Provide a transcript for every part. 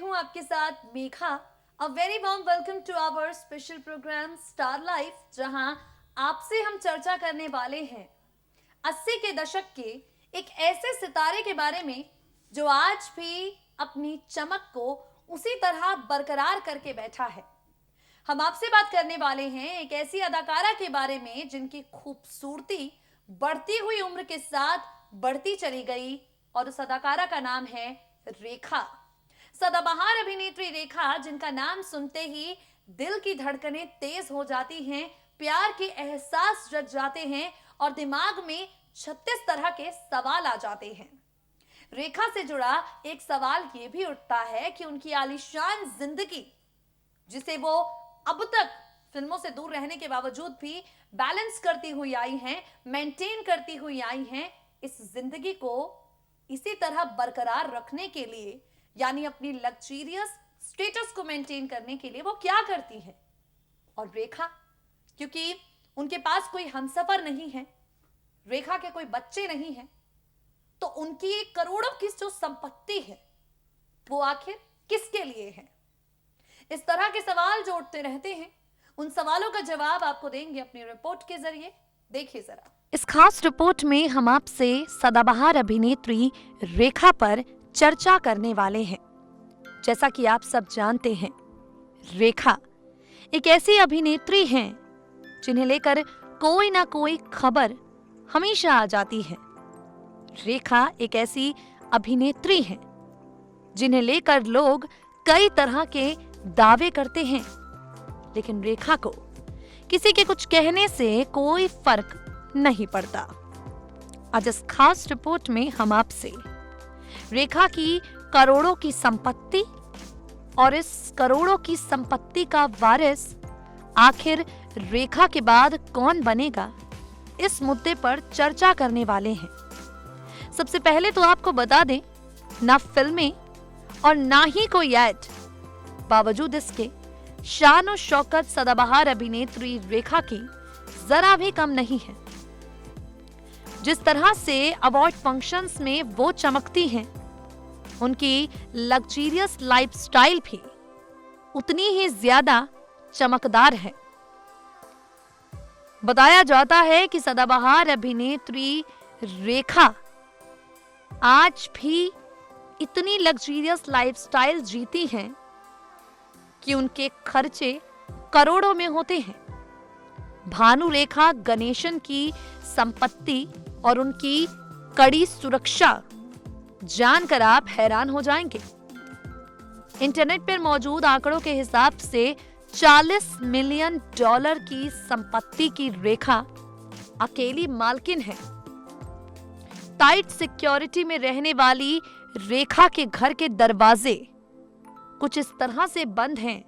हूं आपके साथ Megha. A very warm welcome to our special programme Star Life, जहां आपसे हम चर्चा करने वाले हैं 80 के दशक के एक ऐसे सितारे के बारे में जो आज भी अपनी चमक को उसी तरह बरकरार करके बैठा है। हम आपसे बात करने वाले हैं एक ऐसी अदाकारा के बारे में जिनकी खूबसूरती बढ़ती हुई उम्र के साथ बढ़ती चली गई, और उस अदाकारा का नाम है रेखा। सदाबहार अभिनेत्री रेखा, जिनका नाम सुनते ही दिल की धड़कनें तेज हो जाती हैं, प्यार के एहसास जग जाते हैं और दिमाग में 36 तरह के सवाल आ जाते हैं। रेखा से जुड़ा एक सवाल यह भी उठता है कि उनकी आलीशान जिंदगी, जिसे वो अब तक फिल्मों से दूर रहने के बावजूद भी बैलेंस करती हुई आई हैं, मेंटेन करती हुई आई हैं, इस जिंदगी को इसी तरह बरकरार रखने के लिए, यानी अपनी लग्जरियस स्टेटस को मेंटेन करने के लिए वो क्या करती है। और रेखा, क्योंकि उनके पास कोई हमसफर नहीं है, रेखा के कोई बच्चे नहीं हैं, तो उनकी करोड़ों की जो संपत्ति है वो आखिर किसके लिए है। इस तरह के सवाल जो उठते रहते हैं, उन सवालों का जवाब आपको देंगे अपनी रिपोर्ट के जरिए। देखिए जरा। इस खास रिपोर्ट में हम आपसे सदाबहार अभिनेत्री रेखा पर चर्चा करने वाले हैं। जैसा कि आप सब जानते हैं, रेखा एक ऐसी अभिनेत्री हैं जिन्हें लेकर कोई ना कोई खबर हमेशा आ जाती है। रेखा एक ऐसी अभिनेत्री हैं जिन्हें लेकर लोग कई तरह के दावे करते हैं, लेकिन रेखा को किसी के कुछ कहने से कोई फर्क नहीं पड़ता। आज इस खास रिपोर्ट में हम आपसे रेखा की करोड़ों की संपत्ति और इस करोड़ों की संपत्ति का वारिस आखिर रेखा के बाद कौन बनेगा, इस मुद्दे पर चर्चा करने वाले हैं। सबसे पहले तो आपको बता दें, ना फिल्में और ना ही कोई ऐड, बावजूद इसके शान और शौकत सदाबहार अभिनेत्री रेखा की जरा भी कम नहीं है। जिस तरह से अवार्ड फंक्शंस में वो चमकती हैं, उनकी लग्जरियस लाइफस्टाइल भी उतनी ही ज्यादा चमकदार है। बताया जाता है कि सदाबहार अभिनेत्री रेखा आज भी इतनी लग्जरियस लाइफस्टाइल जीती हैं कि उनके खर्चे करोड़ों में होते हैं। भानु रेखा गणेशन की संपत्ति और उनकी कड़ी सुरक्षा जानकर आप हैरान हो जाएंगे। इंटरनेट पर मौजूद आंकड़ों के हिसाब से $40 मिलियन की संपत्ति की रेखा अकेली मालकिन है। टाइट सिक्योरिटी में रहने वाली रेखा के घर के दरवाजे कुछ इस तरह से बंद हैं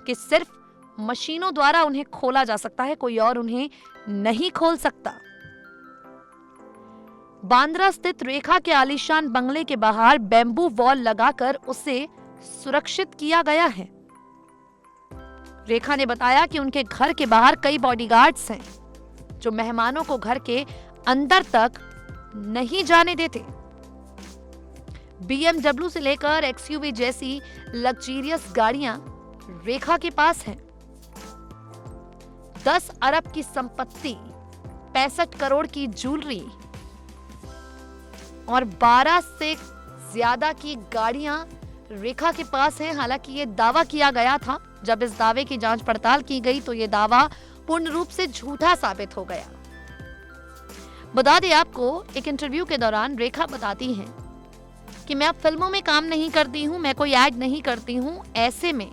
कि सिर्फ मशीनों द्वारा उन्हें खोला जा सकता है, कोई और उन्हें नहीं खोल सकता। बांद्रा स्थित रेखा के आलीशान बंगले के बाहर बैम्बू वॉल लगाकर उसे सुरक्षित किया गया है। रेखा ने बताया कि उनके घर के बाहर कई बॉडीगार्ड्स हैं जो मेहमानों को घर के अंदर तक नहीं जाने देते। BMW से लेकर XUV जैसी लग्जरियस गाड़ियां रेखा के पास हैं। 10 अरब की संपत्ति, 65 करोड़ की ज्वेलरी और 12 से ज्यादा की गाड़ियां रेखा के पास हैं। हालांकि ये दावा किया गया था, जब इस दावे की जांच पड़ताल की गई तो ये दावा पूर्ण रूप से झूठा साबित हो गया। बता दें आपको, एक इंटरव्यू के दौरान रेखा बताती हैं कि मैं अब फिल्मों में काम नहीं करती हूं, मैं कोई ऐड नहीं करती हूं, ऐसे में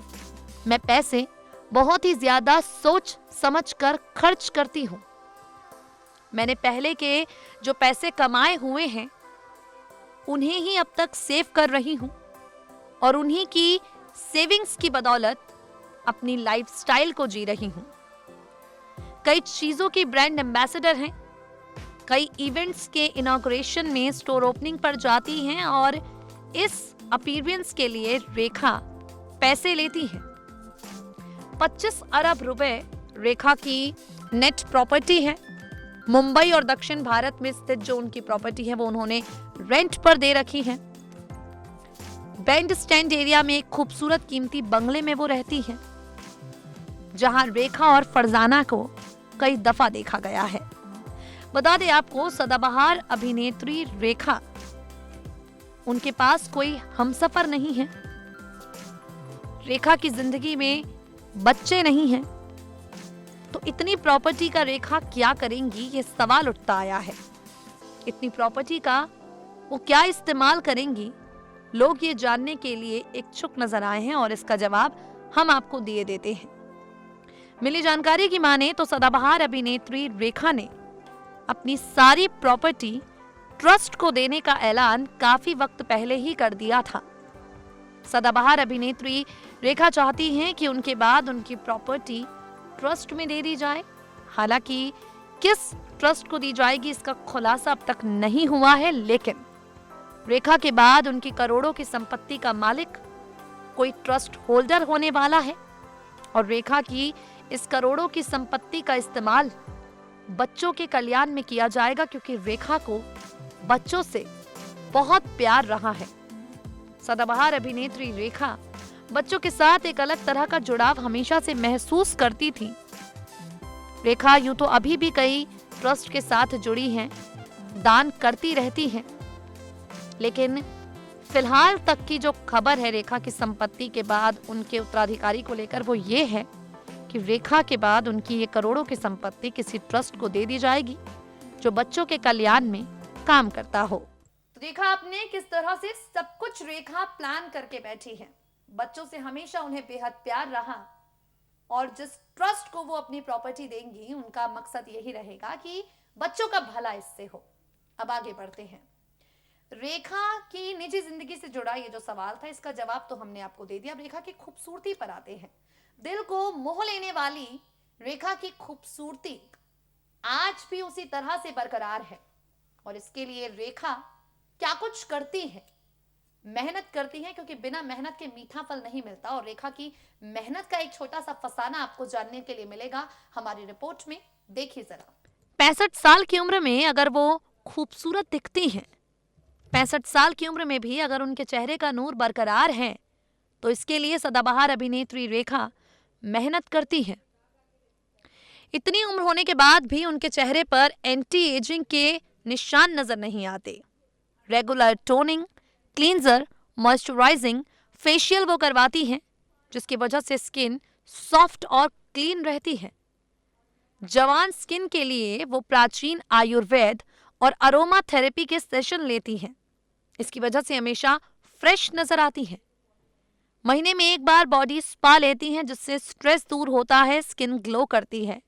मैं पैसे बहुत ही ज्यादा सोच समझ कर खर्च करती हूं। मैंने पहले के जो पैसे कमाए हुए हैं उन्हें ही अब तक सेव कर रही हूं और उन्हीं की सेविंग्स की बदौलत अपनी लाइफस्टाइल को जी रही हूं। कई चीजों की ब्रांड एम्बेसडर हैं, कई इवेंट्स के इनॉग्रेशन में स्टोर ओपनिंग पर जाती हैं और इस अपीयरेंस के लिए रेखा पैसे लेती हैं। 25 अरब रुपए रेखा की नेट प्रॉपर्टी है। मुंबई और दक्षिण भारत में स्थित जो उनकी प्रॉपर्टी है वो उन्होंने रेंट पर दे रखी है। बैंड स्टैंड एरिया में एक खूबसूरत कीमती बंगले में वो रहती हैं, जहां रेखा और फरजाना को कई दफा देखा गया है। बता दें आपको, सदाबहार अभिनेत्री रेखा, उनके पास कोई हमसफर नहीं है। रेखा की जिंदगी में बच्चे नहीं हैं, तो इतनी प्रॉपर्टी का रेखा क्या करेंगी, ये सवाल उठता आया है। इतनी प्रॉपर्टी का वो क्या इस्तेमाल करेंगी, लोग ये जानने के लिए इच्छुक नजर आए हैं और इसका जवाब हम आपको दिए देते हैं। मिली जानकारी की माने तो सदाबहार अभिनेत्री रेखा ने अपनी सारी प्रॉपर्टी ट्रस्ट को देने का ऐलान काफी वक्त पहले ही कर दिया था। सदाबहार अभिनेत्री रेखा चाहती हैं कि उनके बाद उनकी प्रॉपर्टी ट्रस्ट में दे दी जाए। हालांकि किस ट्रस्ट को दी जाएगी इसका खुलासा अब तक नहीं हुआ है, लेकिन रेखा के बाद उनकी करोड़ों की संपत्ति का मालिक कोई ट्रस्ट होल्डर होने वाला है और रेखा की इस करोड़ों की संपत्ति का इस्तेमाल बच्चों के कल्याण में किया जाएगा, क्योंकि रेखा को बच्चों से बहुत प्यार रहा है। सदाबहार अभिनेत्री रेखा बच्चों के साथ एक अलग तरह का जुड़ाव हमेशा से महसूस करती थी। रेखा यूं तो अभी भी कई ट्रस्ट के साथ जुड़ी हैं, दान करती रहती हैं, लेकिन फिलहाल तक की जो खबर है रेखा की संपत्ति के बाद उनके उत्तराधिकारी को लेकर, वो ये है कि रेखा के बाद उनकी ये करोड़ों की संपत्ति किसी ट्रस्ट को दे दी जाएगी जो बच्चों के कल्याण में काम करता हो। तो देखा आपने किस तरह से सब कुछ रेखा प्लान करके बैठी है। बच्चों से हमेशा उन्हें बेहद प्यार रहा और जिस ट्रस्ट को वो अपनी प्रॉपर्टी देंगी उनका मकसद यही रहेगा कि बच्चों का भला इससे हो। अब आगे बढ़ते हैं। रेखा की निजी जिंदगी से जुड़ा ये जो सवाल था, इसका जवाब तो हमने आपको दे दिया। अब रेखा की खूबसूरती पर आते हैं। दिल को मोह लेने वाली रेखा की खूबसूरती आज भी उसी तरह से बरकरार है और इसके लिए रेखा क्या कुछ करती है, मेहनत करती है, क्योंकि बिना मेहनत के मीठा फल नहीं मिलता। और रेखा की मेहनत का एक छोटा सा फसाना आपको जानने के लिए मिलेगा हमारी रिपोर्ट में। देखिए जरा। 65 साल की उम्र में अगर वो खूबसूरत दिखती हैं, 65 साल की उम्र में भी अगर उनके चेहरे का नूर बरकरार है, तो इसके लिए सदाबहार अभिनेत्री रेखा मेहनत करती है। इतनी उम्र होने के बाद भी उनके चेहरे पर एंटी एजिंग के निशान नजर नहीं आते। Regular toning, cleanser, moisturising, facial वो करवाती हैं, जिसकी वजह से स्किन सॉफ्ट और क्लीन रहती है। जवान स्किन के लिए वो प्राचीन आयुर्वेद और अरोमा थेरेपी के सेशन लेती हैं। इसकी वजह से हमेशा फ्रेश नजर आती हैं। महीने में एक बार बॉडी स्पा लेती हैं, जिससे स्ट्रेस दूर होता है, स्किन ग्लो करती है।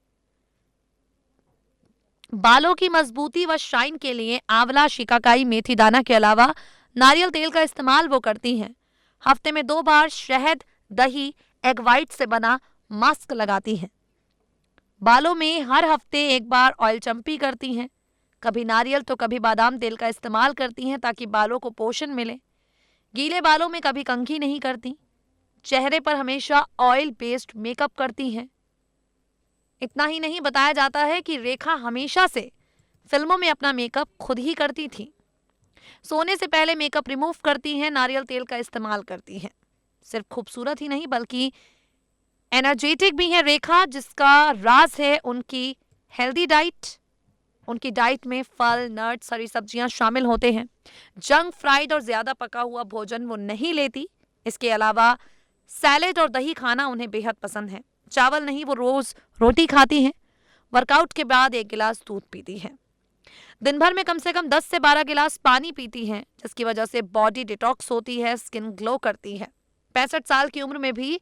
बालों की मजबूती व शाइन के लिए आंवला, शिकाकाई, मेथी दाना के अलावा नारियल तेल का इस्तेमाल वो करती हैं। हफ्ते में 2 बार शहद, दही, एग व्हाइट से बना मास्क लगाती हैं। बालों में हर हफ्ते एक बार ऑयल चंपी करती हैं। कभी नारियल तो कभी बादाम तेल का इस्तेमाल करती हैं ताकि बालों को पोषण मिले। गीले बालों में कभी कंघी नहीं करती। चेहरे पर हमेशा ऑयल बेस्ड मेकअप करती हैं। इतना ही नहीं, बताया जाता है कि रेखा हमेशा से फिल्मों में अपना मेकअप खुद ही करती थी। सोने से पहले मेकअप रिमूव करती हैं, नारियल तेल का इस्तेमाल करती हैं। सिर्फ खूबसूरत ही नहीं बल्कि एनर्जेटिक भी है रेखा, जिसका राज है उनकी हेल्दी डाइट। उनकी डाइट में फल, नट्स, हरी सब्जियां शामिल होते हैं। जंक फ्राइड और ज्यादा पका हुआ भोजन वो नहीं लेती। इसके अलावा सैलेड और दही खाना उन्हें बेहद पसंद है। चावल नहीं, वो रोज रोटी खाती हैं। वर्कआउट के बाद 1 गिलास दूध पीती हैं। दिन भर में कम से कम 10 से 12 गिलास पानी पीती हैं, जिसकी वजह से बॉडी डिटॉक्स होती है, स्किन ग्लो करती है। 65 साल की उम्र में भी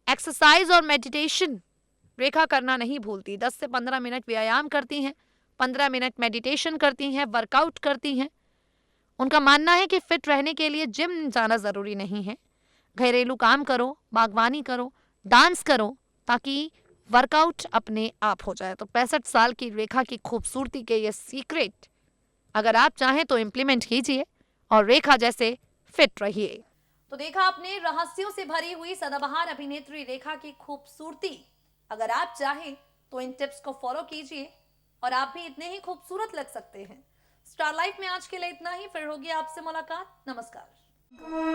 एक्सरसाइज और मेडिटेशन रेखा करना नहीं भूलती। 10 से 15 मिनट व्यायाम करती हैं, 15 मिनट मेडिटेशन करती हैं, वर्कआउट करती हैं। उनका मानना है कि फिट रहने के लिए जिम जाना जरूरी नहीं है। घरेलू काम करो, बागवानी करो, डांस करो, ताकि वर्कआउट अपने आप हो जाए। तो 65 साल की रेखा की खूबसूरती के ये सीक्रेट अगर आप चाहें तो इम्प्लीमेंट कीजिए और रेखा जैसे फिट रहिए। तो देखा आपने रहस्यों से भरी हुई सदाबहार अभिनेत्री रेखा की खूबसूरती। अगर आप चाहें तो इन टिप्स को फॉलो कीजिए और आप भी इतने ही खूबसूरत लग सकते हैं। स्टार लाइफ में आज के लिए इतना ही, फिर होगी आपसे मुलाकात। नमस्कार।